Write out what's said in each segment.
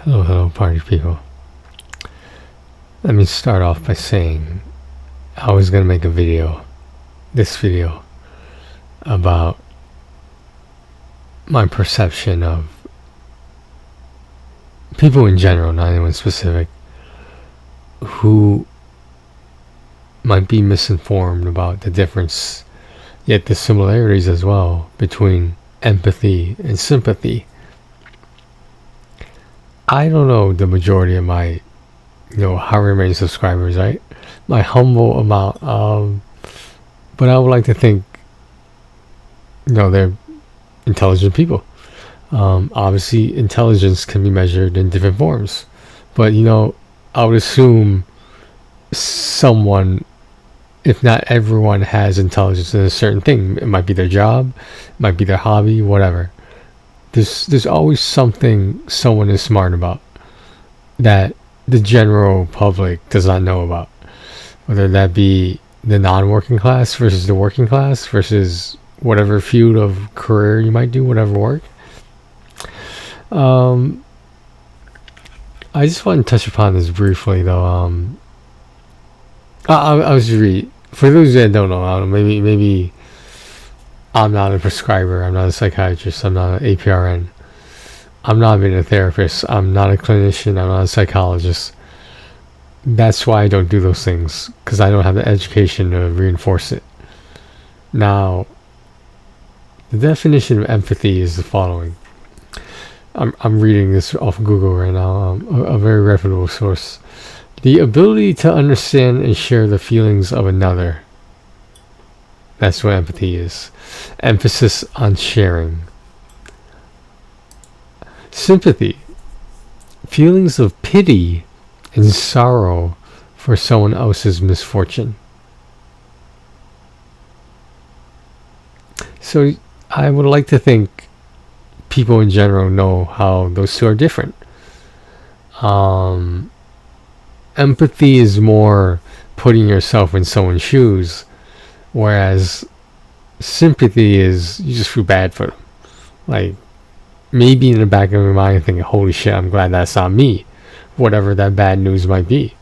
Hello, party people. Let me start off by saying I was gonna make this video, about my perception of people in general, not anyone specific, who might be misinformed about the difference, yet the similarities as well, between empathy and sympathy. I don't know the majority of my, however many subscribers, right? My humble amount, but I would like to think, they're intelligent people. Obviously, intelligence can be measured in different forms, but I would assume someone, if not everyone, has intelligence in a certain thing. It might be their job, it might be their hobby, whatever. There's always something someone is smart about that the general public does not know about, whether that be the non-working class versus the working class versus whatever field of career you might do, whatever work. I just want to touch upon this briefly, though. I was read for those that don't know. I don't know, maybe I'm not a prescriber. I'm not a psychiatrist. I'm not an APRN. I'm not even a therapist. I'm not a clinician. I'm not a psychologist. That's why I don't do those things, because I don't have the education to reinforce it. Now, the definition of empathy is the following. I'm reading this off Google right now, a very reputable source. The ability to understand and share the feelings of another. That's what empathy is. Emphasis on sharing. Sympathy. Feelings of pity and sorrow for someone else's misfortune. So I would like to think people in general know how those two are different. Empathy is more putting yourself in someone's shoes, whereas sympathy is you just feel bad for them. Like, maybe in the back of your mind thinking, holy shit, I'm glad that's not me, whatever that bad news might be.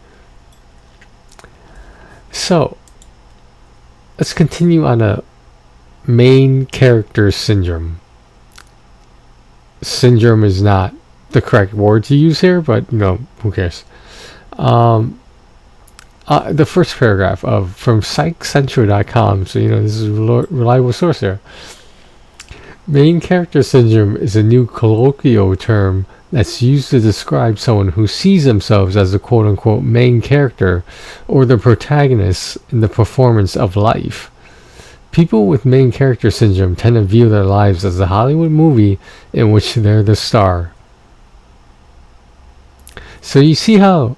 So let's continue on a main character syndrome. Syndrome is not the correct word to use here, but who cares? The first paragraph from psychcentral.com, so this is a reliable source there. Main character syndrome is a new colloquial term that's used to describe someone who sees themselves as the quote-unquote main character or the protagonist in the performance of life. People with main character syndrome tend to view their lives as a Hollywood movie in which they're the star. So you see how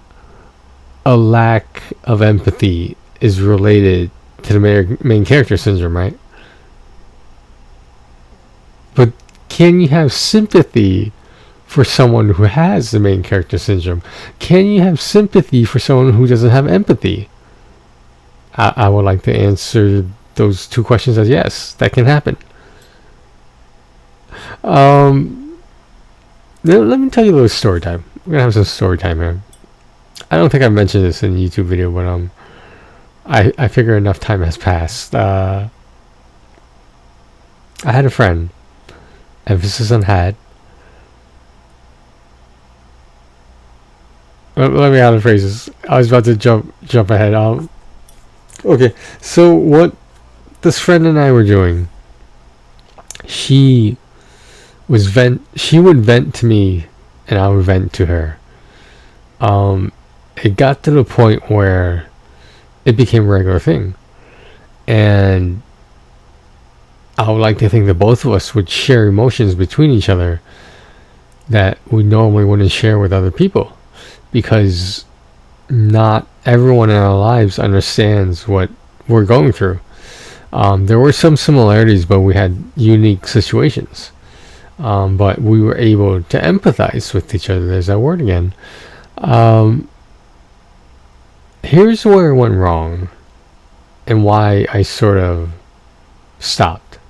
a lack of empathy is related to the main character syndrome, right? But can you have sympathy for someone who has the main character syndrome? Can you have sympathy for someone who doesn't have empathy? I would like to answer those two questions as yes, that can happen. Let me tell you a little story time. We're gonna have some story time here. I don't think I mentioned this in a YouTube video, but I figure enough time has passed. I had a friend. Emphasis on had. Let me how to phrase this. I was about to jump ahead. Okay, so what this friend and I were doing, she would vent to me and I would vent to her. It got to the point where it became a regular thing, and I would like to think that both of us would share emotions between each other that we normally wouldn't share with other people, because not everyone in our lives understands what we're going through. There were some similarities, but we had unique situations. But we were able to empathize with each other. There's that word again. Here's where it went wrong and why I sort of stopped.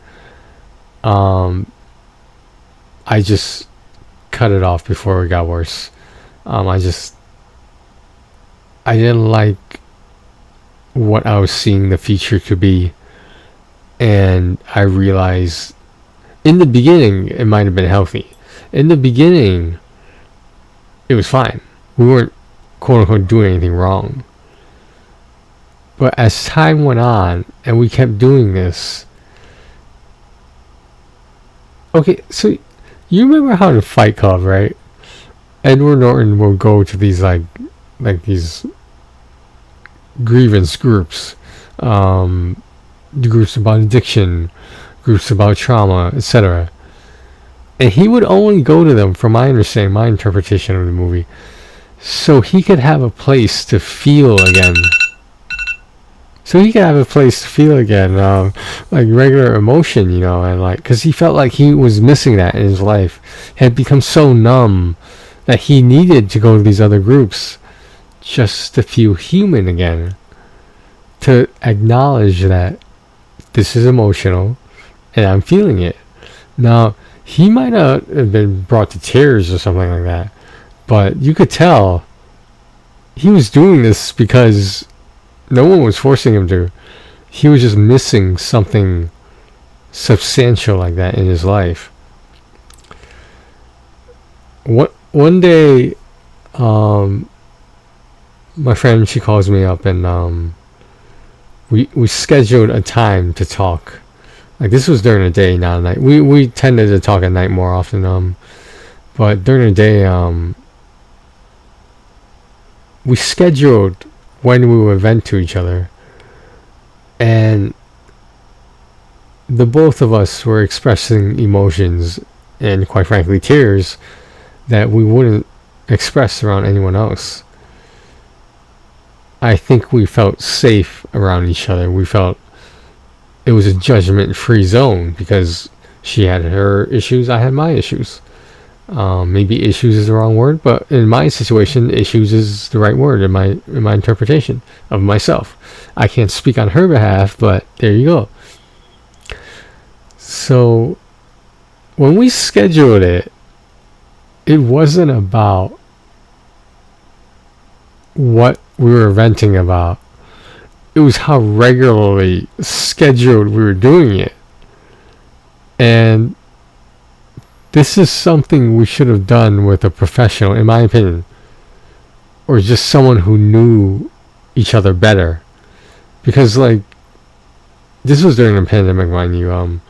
I just cut it off before it got worse. I didn't like what I was seeing the future to be, and I realized in the beginning it might have been healthy. In the beginning, it was fine. We weren't quote unquote doing anything wrong. But as time went on and we kept doing this, okay, so you remember how in Fight Club, right? Edward Norton will go to these like these grievance groups, groups about addiction, groups about trauma, etc. And he would only go to them, from my understanding, my interpretation of the movie, so he could have a place to feel again. Like regular emotion, you know, and like, because he felt like he was missing that in his life. He had become so numb that he needed to go to these other groups just to feel human again, to acknowledge that this is emotional and I'm feeling it. Now, he might not have been brought to tears or something like that, but you could tell he was doing this because no one was forcing him to. He was just missing something substantial like that in his life. One day, my friend, she calls me up, and we scheduled a time to talk. Like, this was during the day, not at night. We tended to talk at night more often, but during the day, we scheduled when we would vent to each other, and the both of us were expressing emotions and, quite frankly, tears that we wouldn't express around anyone else. I think we felt safe around each other. We felt it was a judgment-free zone because she had her issues, I had my issues. Maybe issues is the wrong word, but in my situation, issues is the right word in my interpretation of myself. I can't speak on her behalf, but there you go. So when we scheduled it, it wasn't about what we were venting about. It was how regularly scheduled we were doing it. And this is something we should have done with a professional, in my opinion, or just someone who knew each other better. Because, like, this was during the pandemic, mind you.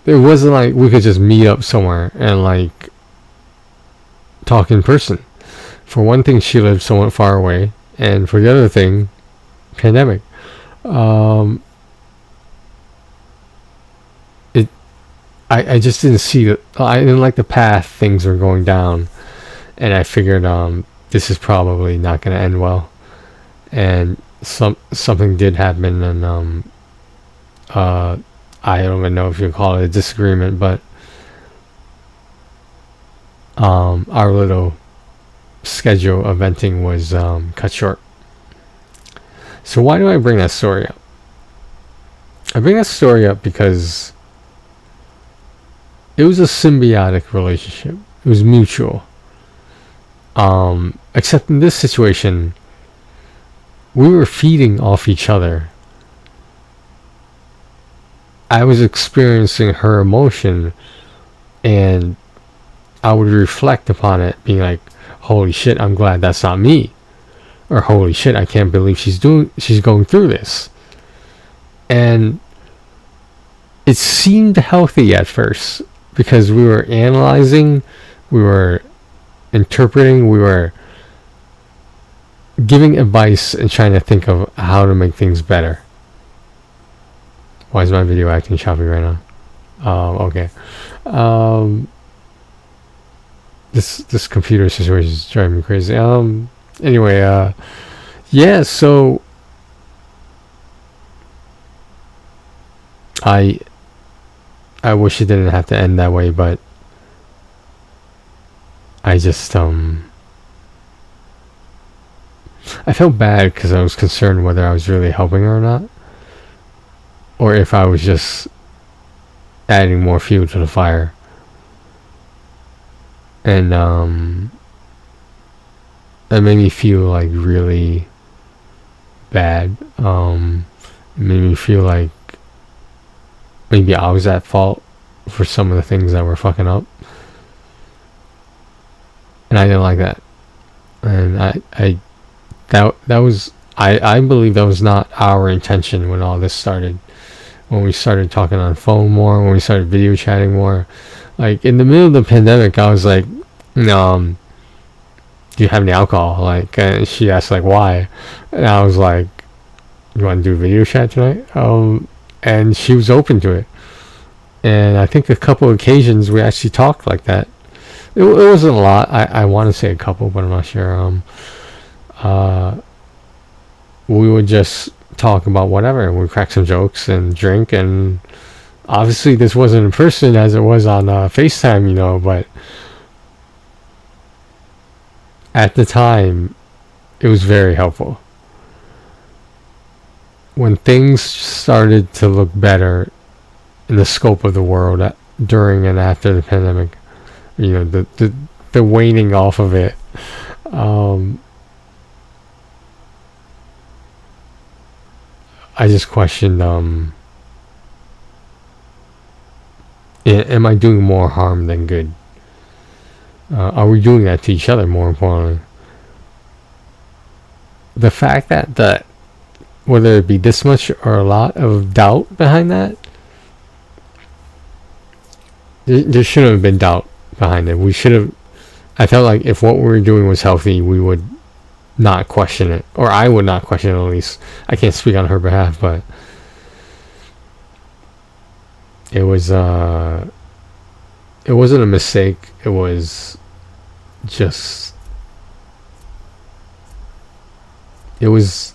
It wasn't like we could just meet up somewhere and, like, talk in person. For one thing, she lived somewhat far away, and for the other thing, pandemic. I just didn't see that. I didn't like the path things were going down, and I figured this is probably not going to end well. And something did happen, and I don't even know if you call it a disagreement, but our little schedule of venting was cut short. So why do I bring that story up? I bring that story up because it was a symbiotic relationship. It was mutual. Except in this situation, we were feeding off each other. I was experiencing her emotion, and I would reflect upon it, being like, holy shit, I'm glad that's not me. Or holy shit, I can't believe she's going through this. And it seemed healthy at first, because we were analyzing, we were interpreting, we were giving advice and trying to think of how to make things better. Why is my video acting choppy right now? Okay. This computer situation is driving me crazy. Anyway, yeah, so I wish it didn't have to end that way, but I just I felt bad because I was concerned whether I was really helping her or not, or if I was just adding more fuel to the fire. And It made me feel like really bad. It made me feel like maybe I was at fault for some of the things that were fucking up, and I didn't like that. And that was I believe that was not our intention when all this started. When we started talking on phone more, when we started video chatting more, like in the middle of the pandemic, I was like, do you have any alcohol? Like, she asked like why, and I was like, you want to do video chat tonight? And she was open to it. And I think a couple of occasions we actually talked like that. It wasn't a lot. I want to say a couple, but I'm not sure. We would just talk about whatever. We'd crack some jokes and drink. And obviously, this wasn't in person as it was on FaceTime, you know. But at the time, it was very helpful. When things started to look better in the scope of the world during and after the pandemic, you know, the waning off of it, I just questioned, am I doing more harm than good? Are we doing that to each other, more importantly? The fact that whether it be this much or a lot of doubt behind that, there shouldn't have been doubt behind it. We should have. I felt like if what we were doing was healthy, we would not question it, or I would not question it. At least I can't speak on her behalf, but it was. It wasn't a mistake. It was just. It was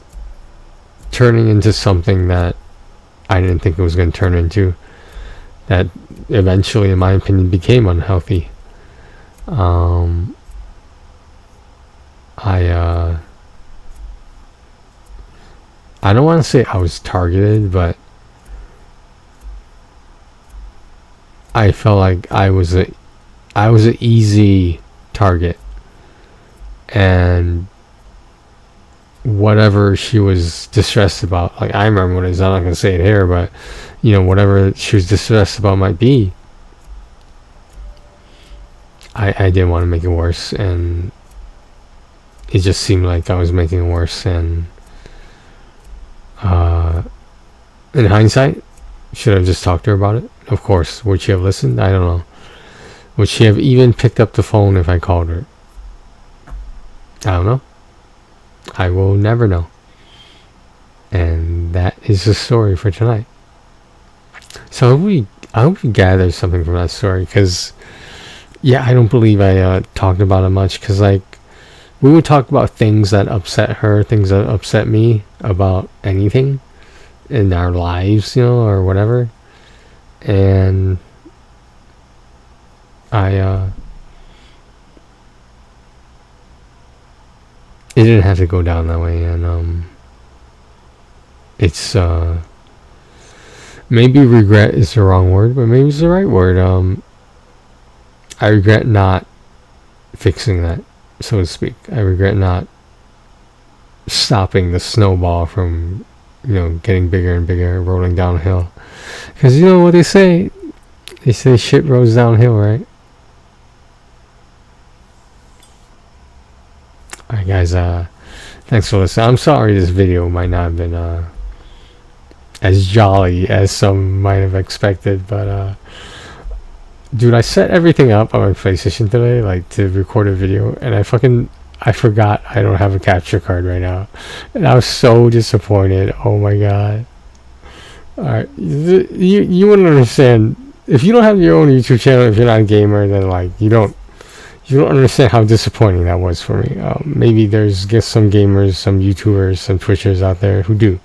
turning into something that I didn't think it was going to turn into. That eventually, in my opinion, became unhealthy. I don't want to say I was targeted, but I felt like I was an easy target, and whatever she was distressed about, like I remember what it is. I'm not gonna say it here, but you know, whatever she was distressed about might be. I didn't want to make it worse, and it just seemed like I was making it worse. And in hindsight, should I have just talked to her about it? Of course. Would she have listened? I don't know. Would she have even picked up the phone if I called her? I don't know. I will never know. And that is the story for tonight. So I hope you gathered something from that story, because yeah, I don't believe I talked about it much, because like we would talk about things that upset her, things that upset me about anything in our lives, you know, or whatever. And it didn't have to go down that way. And it's maybe regret is the wrong word, but maybe it's the right word. I regret not fixing that, so to speak. I regret not stopping the snowball from, you know, getting bigger and bigger, rolling downhill. Because you know what they say? They say shit rolls downhill, right? Alright guys, thanks for listening. I'm sorry this video might not have been as jolly as some might have expected, but dude, I set everything up on my PlayStation today, like to record a video, and I forgot I don't have a capture card right now, and I was so disappointed. Oh my god. Alright, you wouldn't understand if you don't have your own YouTube channel. If you're not a gamer, then like you don't understand how disappointing that was for me. Maybe there's some gamers, some YouTubers, some Twitchers out there who do.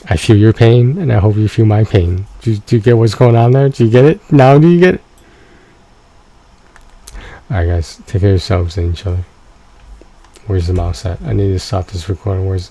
I feel your pain, and I hope you feel my pain. Do you get what's going on there? Do you get it? Now do you get it? Alright guys, take care of yourselves and each other. Where's the mouse at? I need to stop this recording. Where's